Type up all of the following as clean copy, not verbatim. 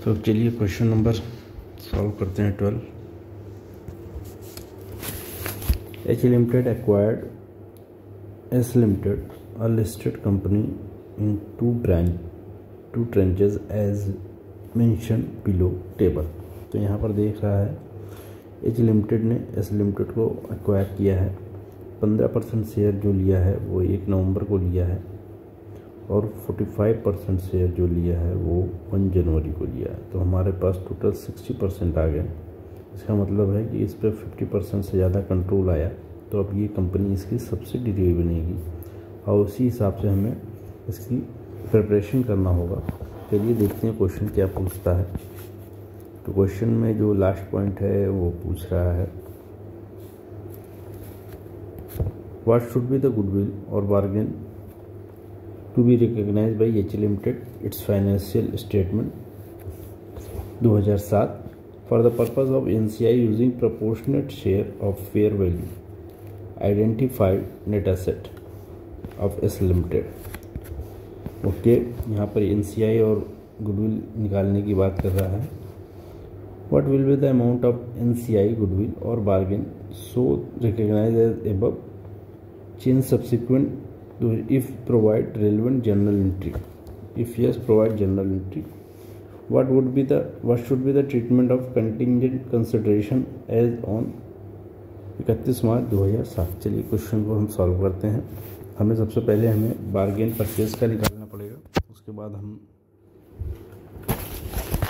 तो चलिए question number solve करते हैं 12। H limited acquired S limited a listed company in two tranches as mention below table. तो यहाँ पर देख रहा है एच लिमिटेड ने एस लिमिटेड को एक्वायर किया है। 15% शेयर जो लिया है वो 1 नवंबर को लिया है और 45% शेयर जो लिया है वो 1 जनवरी को लिया है। तो हमारे पास टोटल 60% आ गए। इसका मतलब है कि इस पर 50% से ज़्यादा कंट्रोल आया, तो अब ये कंपनी इसकी सब्सिडियरी बनेगी और उसी हिसाब से हमें इसकी प्रिपरेशन करना होगा। चलिए देखते हैं क्वेश्चन क्या पूछता है। तो क्वेश्चन में जो लास्ट पॉइंट है वो पूछ रहा है what should be the goodwill और bargain to be recognized by H Limited its financial statement 2007 for the purpose of NCI using proportionate share of fair value identified net asset of S Limited। Okay, यहाँ पर NCI और goodwill निकालने की बात कर रहा है। What will be the amount of NCI goodwill or bargain so recognized as above, change subsequent if provide relevant journal entry, if yes provide journal entry। what should be the treatment of contingent consideration as on 31 मार्च 2007। चलिए question को हम solve करते हैं। हमें सबसे पहले bargain purchase का निकालना पड़ेगा, उसके बाद हम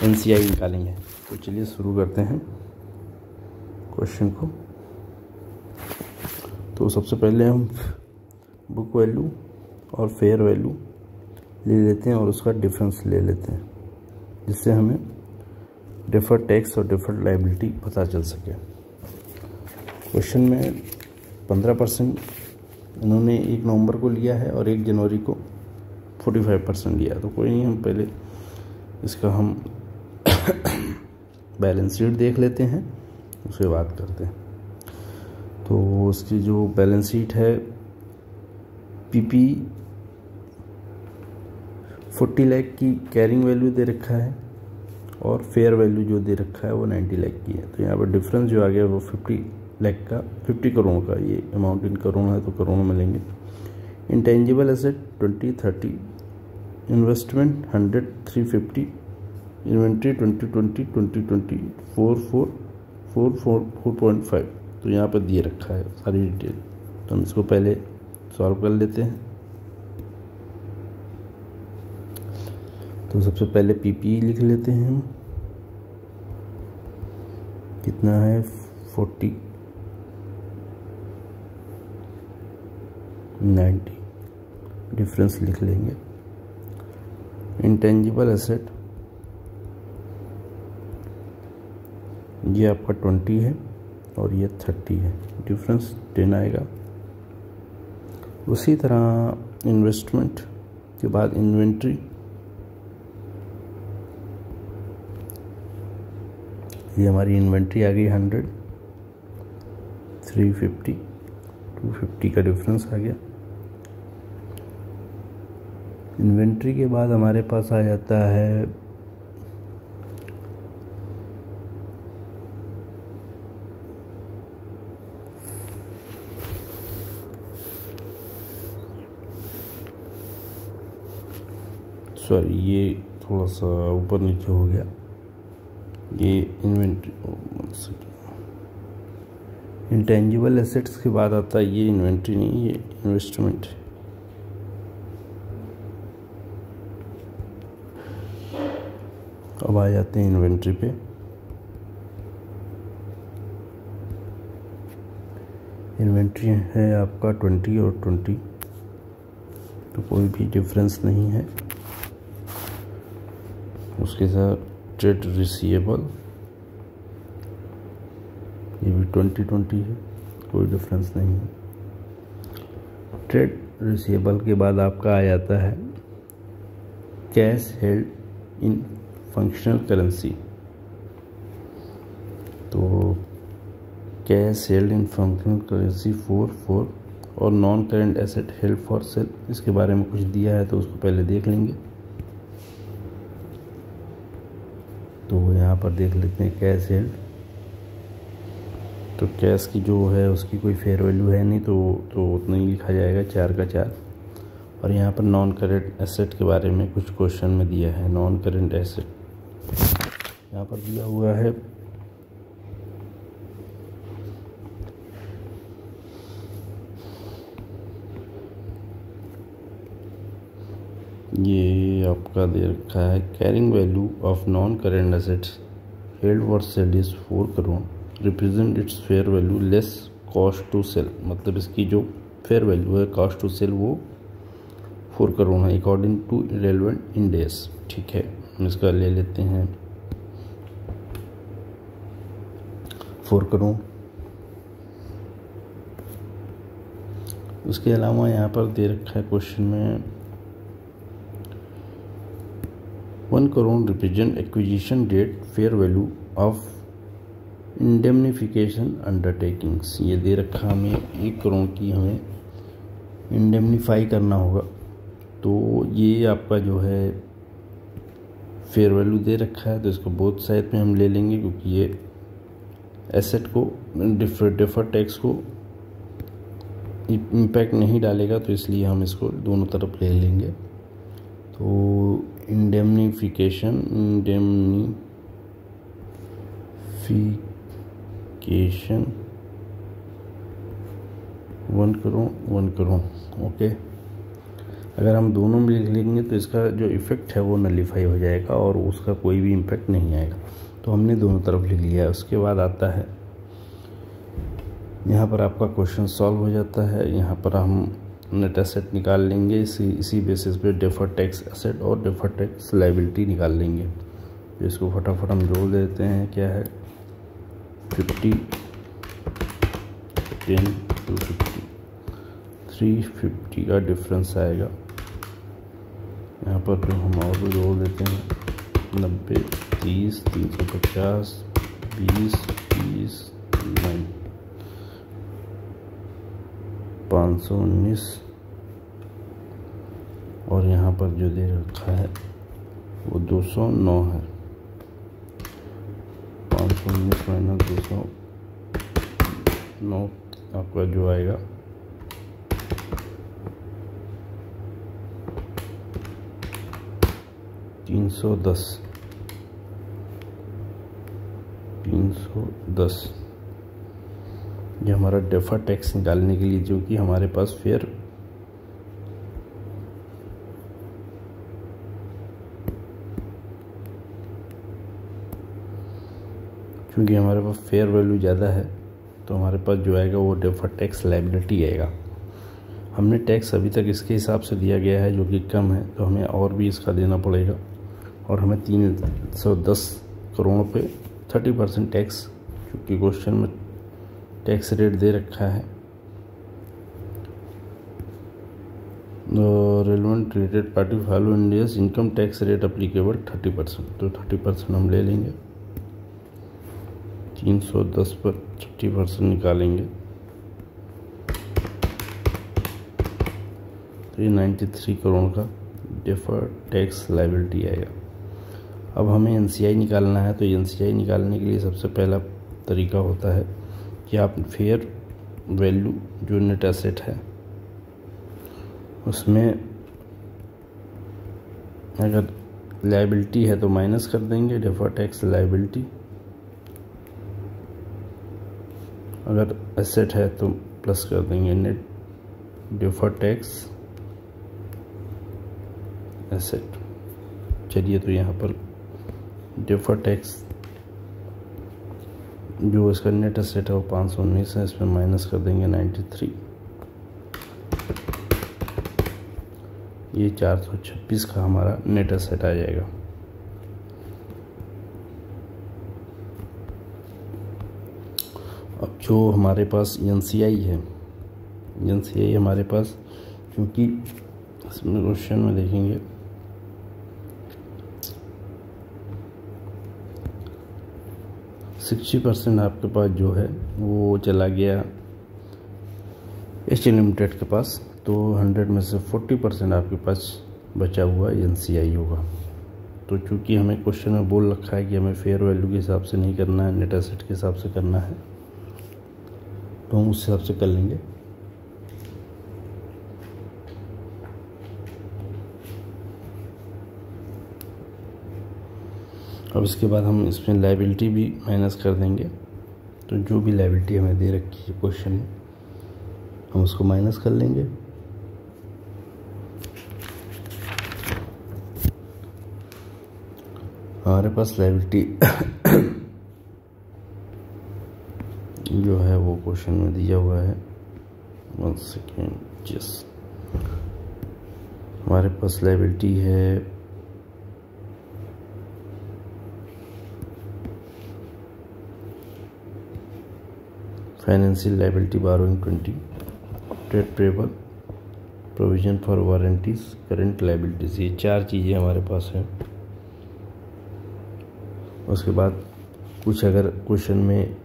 NCI निकालेंगे। तो चलिए शुरू करते हैं क्वेश्चन को। तो सबसे पहले हम बुक वैल्यू और फेयर वैल्यू ले लेते हैं और उसका डिफरेंस ले लेते हैं, जिससे हमें डिफर्ड टैक्स और डिफर्ड लायबिलिटी पता चल सके। क्वेश्चन में 15% इन्होंने 1 नवंबर को लिया है और 1 जनवरी को 45% लिया। तो कोई नहीं, हम पहले इसका हम बैलेंस शीट देख लेते हैं, उसके बात करते हैं। तो उसकी जो बैलेंस शीट है, पीपी 40 लाख की कैरिंग वैल्यू दे रखा है और फेयर वैल्यू जो दे रखा है वो 90 लाख की है। तो यहाँ पर डिफरेंस जो आ गया वो 50 लाख का, 50 करोड़ का। ये अमाउंट इन करोड़ है तो करोड़ में लेंगे। Intangible asset 2030, investment 100 350, inventory 2020 2020 4.5। तो यहाँ पर दिए रखा है सारी डिटेल। तो हम इसको पहले सॉल्व कर लेते हैं। तो सबसे पहले पीपी लिख लेते हैं हम। कितना है 40 90, डिफरेंस लिख लेंगे। इंटेंजिबल एसेट ये आपका 20 है और ये 30 है, डिफरेंस 10 आएगा। उसी तरह इन्वेस्टमेंट के बाद इन्वेंट्री, ये हमारी इन्वेंट्री आ गई 100 350 250 का डिफरेंस आ गया। इन्वेंट्री के बाद हमारे पास आ जाता है सॉरी, ये थोड़ा सा ऊपर नीचे हो गया। ये इन्वेंट्री, इंटेंजिबल एसेट्स के बाद आता है ये इन्वेंट्री नहीं, ये इन्वेस्टमेंट। अब आ जाते हैं इन्वेंट्री पे। इन्वेंट्री है आपका 20 और 20, तो कोई भी डिफरेंस नहीं है। उसके साथ ट्रेड रिसीवेबल, ये भी 2020 है, कोई डिफरेंस नहीं है। ट्रेड रिसीवेबल के बाद आपका आ जाता है cash held in functional currency. तो cash held in functional currency 4 और non current asset held for sale, इसके बारे में कुछ दिया है तो उसको पहले देख लेंगे। यहाँ पर देख लेते हैं कैश हेल्ड। तो कैश की जो है उसकी कोई फेयर वैल्यू है नहीं, तो उतना ही लिखा जाएगा 4 का 4। और यहाँ पर नॉन करेंट एसेट के बारे में कुछ क्वेश्चन में दिया है। नॉन करेंट एसेट यहाँ पर दिया हुआ है ये आपका दे रखा है carrying value of non current assets held for sale is 4 crore, represent its fair value less cost to sell. मतलब इसकी जो फेयर वैल्यू है कॉस्ट टू सेल वो 4 करोड़ है अकॉर्डिंग टू रेलेवेंट इंडेक्स। ठीक है, हम इसका ले लेते हैं 4 करोड़। उसके अलावा यहाँ पर दे रखा है क्वेश्चन में 1 crore represent acquisition date fair value of indemnification undertakings. ये दे रखा हमें 1 करोड़ की हमें इंडेमनीफाई करना होगा। तो ये आपका जो है फेयर वैल्यू दे रखा है, तो इसको बोथ साइड में हम ले लेंगे क्योंकि ये एसेट को डिफर टैक्स को इम्पैक्ट नहीं डालेगा, तो इसलिए हम इसको दोनों तरफ ले लेंगे। तो इंडेमनीफिकेशन 1 करोड़ 1 करोड़। ओके, अगर हम दोनों में लिख लेंगे तो इसका जो इफ़ेक्ट है वो नलीफाई हो जाएगा और उसका कोई भी इम्पैक्ट नहीं आएगा। तो हमने दोनों तरफ लिख लिया है। उसके बाद आता है यहाँ पर आपका क्वेश्चन सॉल्व हो जाता है। यहाँ पर हम नेट एसेट निकाल लेंगे, इसी बेसिस पे डेफर टैक्स एसेट और डेफर टैक्स लायबिलिटी निकाल लेंगे। तो इसको फटाफट हम जोड़ देते हैं। क्या है 50 10 250 350 का डिफरेंस आएगा। यहाँ पर जो हम और भी जोड़ देते हैं 90 30 350 20 30 519 और यहाँ पर जो दे रखा है वो 209 है। 519 माइनस 209 आपका जो आएगा 310। ये हमारा डेफर टैक्स निकालने के लिए जो कि हमारे पास फेयर क्योंकि हमारे पास फेयर वैल्यू ज़्यादा है तो हमारे पास जो आएगा वो डेफर टैक्स लायबिलिटी आएगा। हमने टैक्स अभी तक इसके हिसाब से दिया गया है जो कि कम है, तो हमें और भी इसका देना पड़ेगा और हमें 310 करोड़ पे 30% टैक्स, क्योंकि क्वेश्चन में टैक्स रेट दे रखा है relevant related party follow India's income tax rate applicable 30%। तो 30% हम ले लेंगे। 310 पर 30% निकालेंगे तो ये 93 करोड़ का डेफर्ड टैक्स लायबिलिटी आएगा। अब हमें एनसीआई निकालना है। तो एनसीआई निकालने के लिए सबसे पहला तरीका होता है कि आप फेयर वैल्यू जो नेट एसेट है उसमें अगर लायबिलिटी है तो माइनस कर देंगे डेफर्ड टैक्स लायबिलिटी, अगर एसेट है तो प्लस कर देंगे नेट डेफर्ड टैक्स एसेट। चलिए, तो यहाँ पर डेफर्ड टैक्स जो इसका नेट एसेट है वो 519 है, इसमें माइनस कर देंगे 93। ये 426 का हमारा नेट एसेट आ जाएगा। अब जो हमारे पास एनसीआई है, एनसीआई हमारे पास, क्योंकि इसमें क्वेश्चन में देखेंगे %60 आपके पास जो है वो चला गया एच लिमिटेड के पास, तो 100 में से 40% आपके पास बचा हुआ एनसीआई होगा। तो तो चूँकि हमें क्वेश्चन में बोल रखा है कि हमें फेयर वैल्यू के हिसाब से नहीं करना है, नेट एसेट के हिसाब से करना है, तो हम उस हिसाब से कर लेंगे। अब इसके बाद हम इसमें लायबिलिटी भी माइनस कर देंगे। तो जो भी लायबिलिटी हमें दे रखी है क्वेश्चन में, हम उसको माइनस कर लेंगे। हमारे पास लायबिलिटी जो है वो क्वेश्चन में दिया हुआ है। 1 सेकेंड, यस, हमारे पास लायबिलिटी है financial liability borrowing 20, trade payable, provision for warranties, current liabilities, ये 4 चीज़ें हमारे पास हैं। उसके बाद कुछ अगर क्वेश्चन में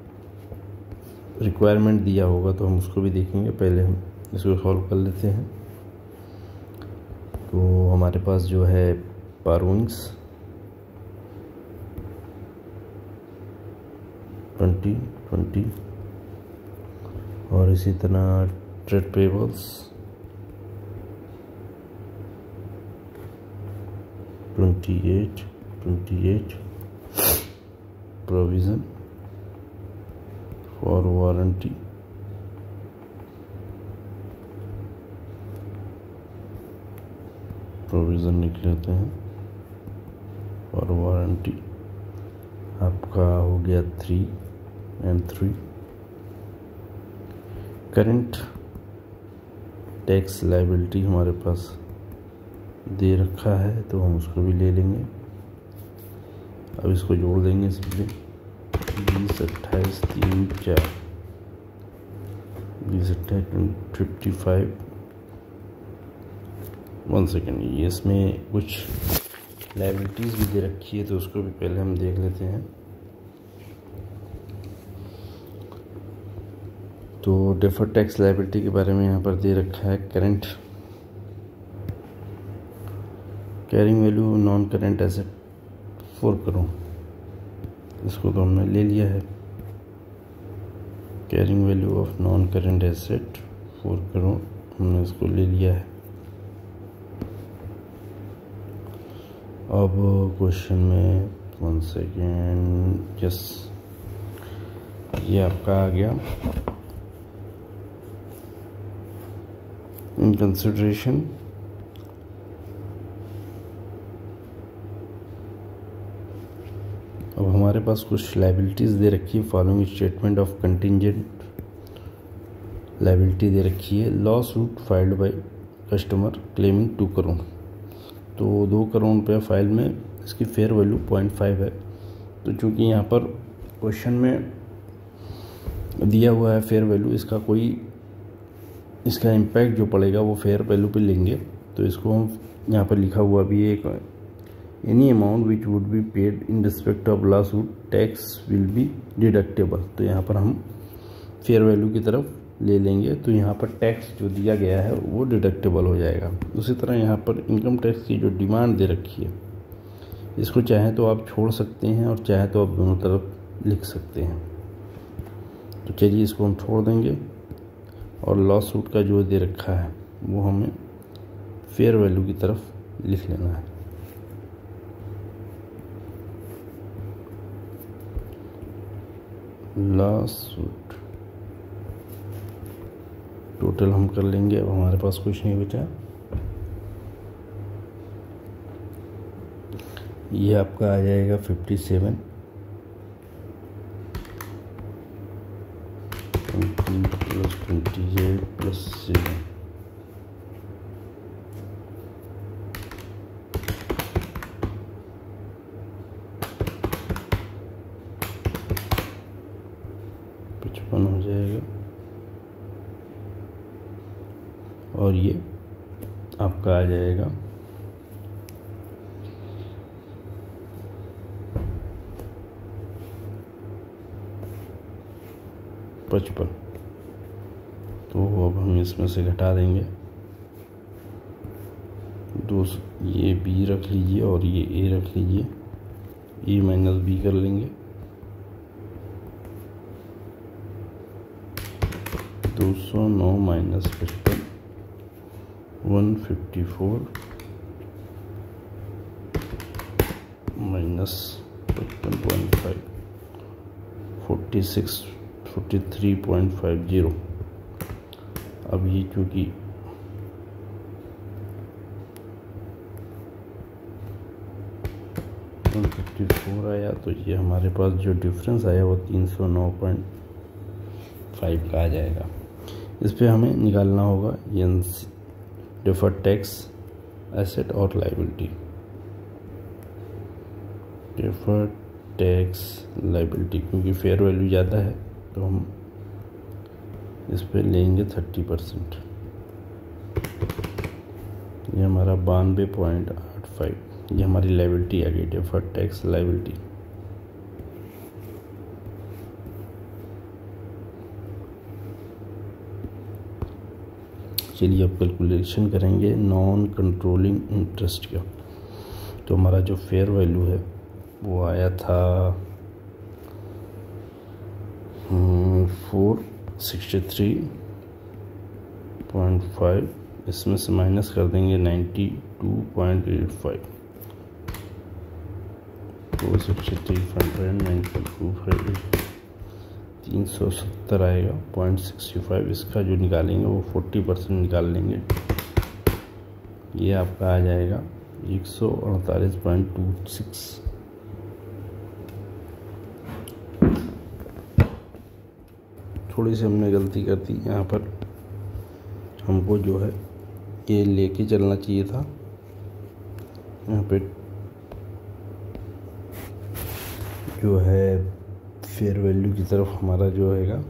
रिक्वायरमेंट दिया होगा तो हम उसको भी देखेंगे। पहले हम इसको सॉल्व कर लेते हैं। तो हमारे पास जो है बोरोइंग्स 20 और इसी तरह trade payables 28, provision for warranty, provision लिख लेते हैं और वारंटी आपका हो गया 3 करंट टैक्स लायबिलिटी हमारे पास दे रखा है तो हम उसको भी ले लेंगे। अब इसको जोड़ देंगे सिंपली 20, 28, 3, 4, 20, 28, 55। 1 सेकेंड, ये इसमें कुछ लायबिलिटीज़ भी दे रखी है तो उसको भी पहले हम देख लेते हैं। तो डेफर्ड टैक्स लायबिलिटी के बारे में यहाँ पर दे रखा है current carrying value non current asset 4 crore, इसको तो हमने ले लिया है। Carrying value of non current asset 4 crore, हमने इसको ले लिया है। अब क्वेश्चन में 1 सेकेंड, यस, ये आपका आ गया इन कंसिडरेशन अब हमारे पास कुछ लायबिलिटीज़ दे रखी है। Following statement of contingent liability दे रखी है। Lawsuit filed by customer claiming 2 crore, तो 2 करोड़ रुपये फाइल में इसकी फेयर वैल्यू 0.5 है। तो चूँकि यहाँ पर क्वेश्चन में दिया हुआ है फेयर वैल्यू, इसका इम्पैक्ट जो पड़ेगा वो फेयर वैल्यू पे लेंगे। तो इसको हम यहाँ पर लिखा हुआ भी एक any amount which would be paid in respect of law suit tax will be deductible, तो यहाँ पर हम फेयर वैल्यू की तरफ ले लेंगे। तो यहाँ पर टैक्स जो दिया गया है वो डिडक्टेबल हो जाएगा। उसी तरह यहाँ पर इनकम टैक्स की जो डिमांड दे रखी है, इसको चाहे तो आप छोड़ सकते हैं और चाहे तो आप दोनों तरफ लिख सकते हैं। तो चलिए इसको हम छोड़ देंगे और लॉ सूट का जो दे रखा है वो हमें फेयर वैल्यू की तरफ लिख लेना है। लॉ सूट टोटल हम कर लेंगे। अब हमारे पास कुछ नहीं बचा। ये आपका आ जाएगा 57 + 28 + 7, हो जाएगा। और ये आपका आ जाएगा 55। तो अब हम इसमें से घटा देंगे ये बी रख लीजिए और ये ए रख लीजिए, ए माइनस बी कर लेंगे। 209 माइनस 55 154 माइनस 55.5 43.50। अब ये चूँकि आया तो ये हमारे पास जो डिफरेंस आया वो 309.5 का आ जाएगा। इस पे हमें निकालना होगा डिफर्ड टैक्स एसेट और लायबिलिटी। डिफर्ड टैक्स लायबिलिटी क्योंकि फेयर वैल्यू ज़्यादा है तो हम इस पे लेंगे 30%। ये हमारा 92.85, ये हमारी लायबिलिटी आ गई, डिफर्ड टैक्स लायबिलिटी। चलिए अब कैलकुलेशन करेंगे नॉन कंट्रोलिंग इंटरेस्ट का। तो हमारा जो फेयर वैल्यू है वो आया था 463.5, इसमें से माइनस कर देंगे 92.85। 463.5 370 आएगा 0.65। इसका जो निकालेंगे वो 40% निकाल लेंगे, ये आपका आ जाएगा 148.26। थोड़ी सी हमने गलती कर दी यहाँ पर, हमको जो है ये लेके चलना चाहिए था। यहाँ पे जो है फेयर वैल्यू की तरफ हमारा जो हैगा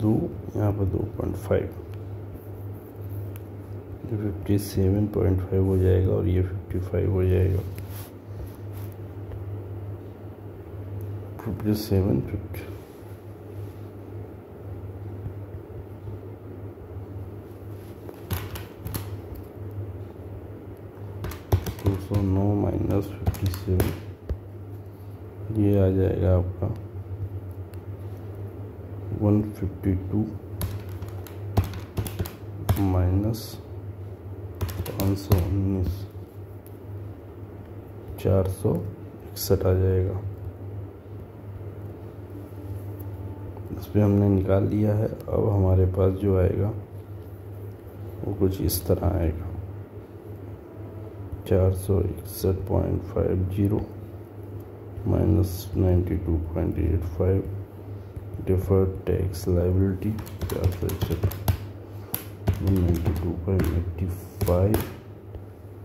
2, यहाँ पर 2.5, 57.5 हो जाएगा और ये 55 हो जाएगा। 57.50 209 माइनस 57, ये आ जाएगा आपका 152 माइनस 519 461 आ जाएगा। इस पर हमने निकाल लिया है। अब हमारे पास जो आएगा वो कुछ इस तरह आएगा 461.50 माइनस 92.85 डिफर्ड टैक्स लायबिलिटी 192.85,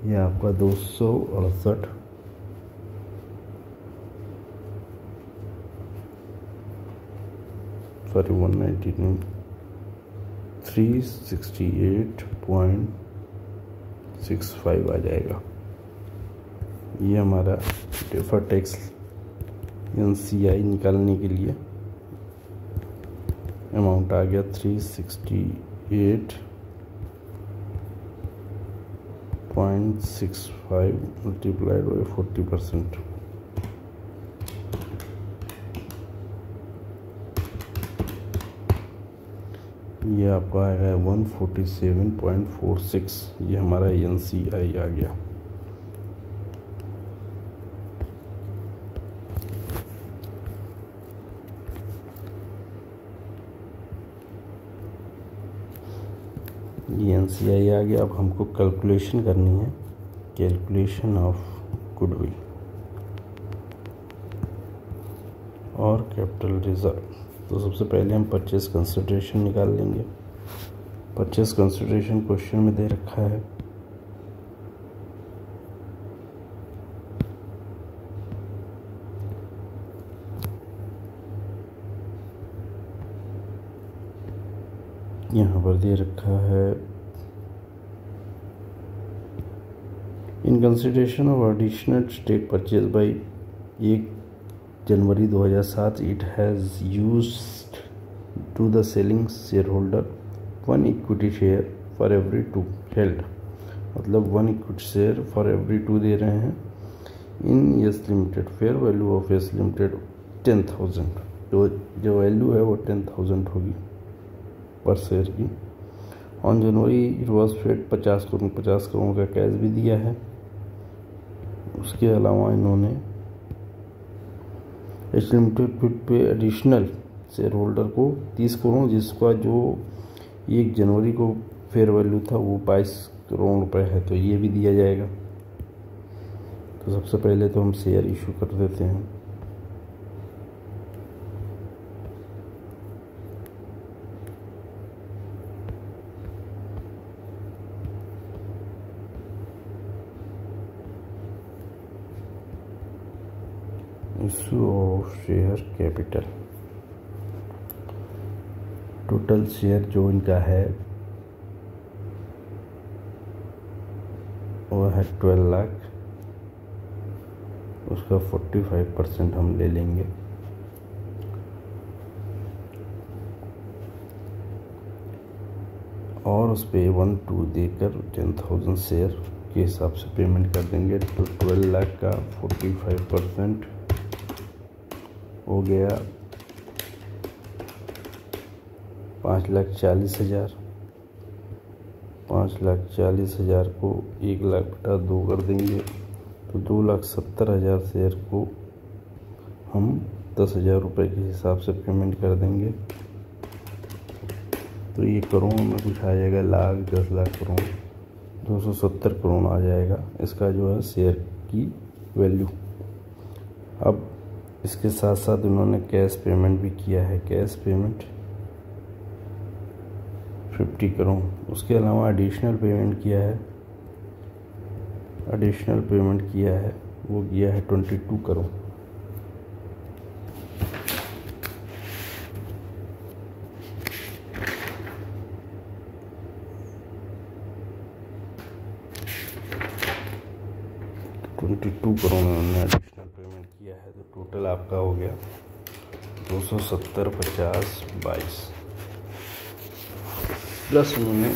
ये आपका 268 199 368.65 आ जाएगा। ये हमारा डिफर्ड टैक्स NCI निकालने के लिए अमाउंट आ गया 368.65 मल्टीप्लाइड बाई 40%। ये आपका आएगा 147.46, ये हमारा NCI आ गया। ये NCI आ गया। अब हमको कैलकुलेशन करनी है, कैलकुलेशन ऑफ गुडविल और कैपिटल रिजर्व। तो सबसे पहले हम परचेज कंसिडरेशन निकाल लेंगे। परचेज कंसिडरेशन क्वेश्चन में दे रखा है यहाँ पर दे रखा है in consideration of additional stake purchase by 1 January 2007 it has used to the selling shareholder 1 equity share for every 2 held, मतलब 1 इक्विटी शेयर फॉर एवरी 2 दे रहे हैं in Yes Limited. Fair value of Yes Limited 10,000, तो जो value है वो 10,000 होगी पर शेयर की। On January it was paid 50 crore का कैश भी दिया है। उसके अलावा इन्होंने एच लिमिटेड पे एडिशनल शेयर होल्डर को 30 करोड़, जिसका जो 1 जनवरी को फेयर वैल्यू था वो 22 करोड़ रुपए है, तो ये भी दिया जाएगा। तो सबसे पहले तो हम शेयर इशू कर देते हैं। Issue of share capital, total share जो इनका है वो है 12 लाख, उसका 45% हम ले लेंगे। और उस पर 1-2 देकर 10,000 शेयर के हिसाब से पेमेंट कर देंगे। तो 12 लाख का 45% हो गया 5,40,000। 5,40,000 को 1,00,000/2 कर देंगे तो 2,70,000 शेयर को हम 10,000 रुपये के हिसाब से पेमेंट कर देंगे। तो ये करोड़ में कुछ आ जाएगा, लाख 10 लाख करोड़ 270 करोड़ आ जाएगा इसका जो है शेयर की वैल्यू। अब इसके साथ साथ उन्होंने कैश पेमेंट भी किया है, कैश पेमेंट 50 करोड़। उसके अलावा एडिशनल पेमेंट किया है, वो किया है 22 करोड़। उन्होंने एडिशनल पेमेंट किया है, तो टोटल आपका हो गया 270, 50, 22 प्लस उन्होंने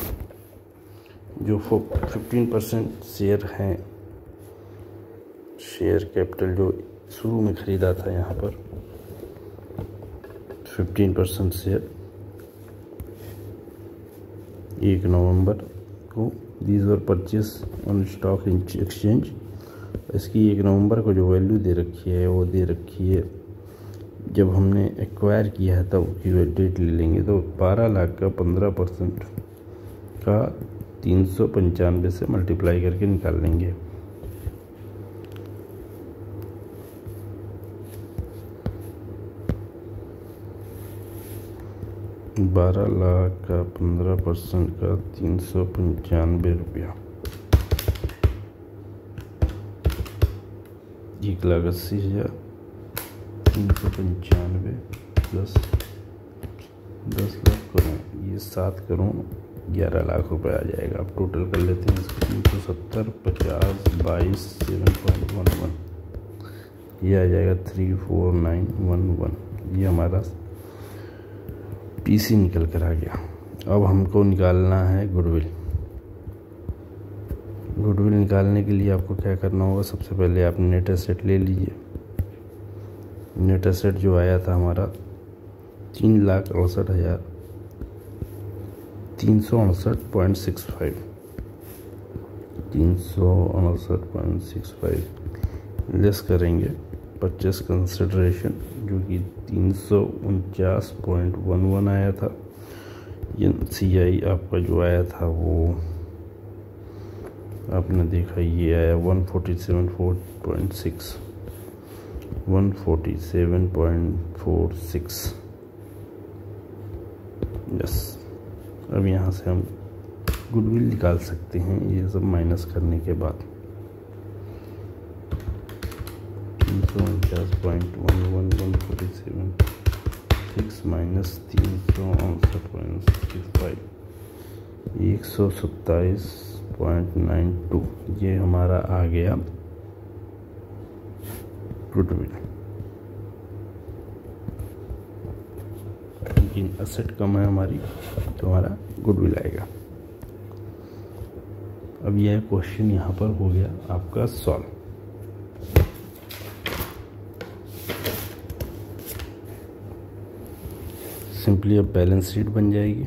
जो 15% शेयर हैं, शेयर कैपिटल जो शुरू में ख़रीदा था यहाँ पर 15% शेयर 1 नवंबर को, these were purchase on stock exchange. इसकी 1 नवंबर को जो वैल्यू दे रखी है वो दे रखी है जब हमने एक्वायर किया है तब की डेट ले लेंगे तो 12 लाख का 15% का 395 से मल्टीप्लाई करके निकाल लेंगे। बारह लाख का 15% का 395 रुपया, 1,80,000 395 प्लस 10 लाख करोड़, ये 7 करोड़ 11 लाख रुपए आ जाएगा। आप टोटल कर लेते हैं इसको 370, 50, 22, 7.11, ये आ जाएगा 34911। ये हमारा पीसी निकल कर आ गया। अब हमको निकालना है गुडविल। गुडविल निकालने के लिए आपको क्या करना होगा, सबसे पहले आप नेट एसेट ले लीजिए। नेट एसेट जो आया था हमारा 3,68,369.65, 369.65 लेस करेंगे परचेस कंसिडरेशन जो कि 349.11 आया था। CI आपका जो आया था वो आपने देखा, ये आया 147.46, 147.46। यस, अब यहाँ से हम गुडविल निकाल सकते हैं ये सब माइनस करने के बाद। 349.11, 147.6 माइनस 359.65, 127.92, ये हमारा आ गया गुडविल। लेकिन एसेट कम है हमारी तो हमारा गुडविल आएगा। अब यह क्वेश्चन यहाँ पर हो गया आपका सॉल्व। सिंपली अब बैलेंस शीट बन जाएगी।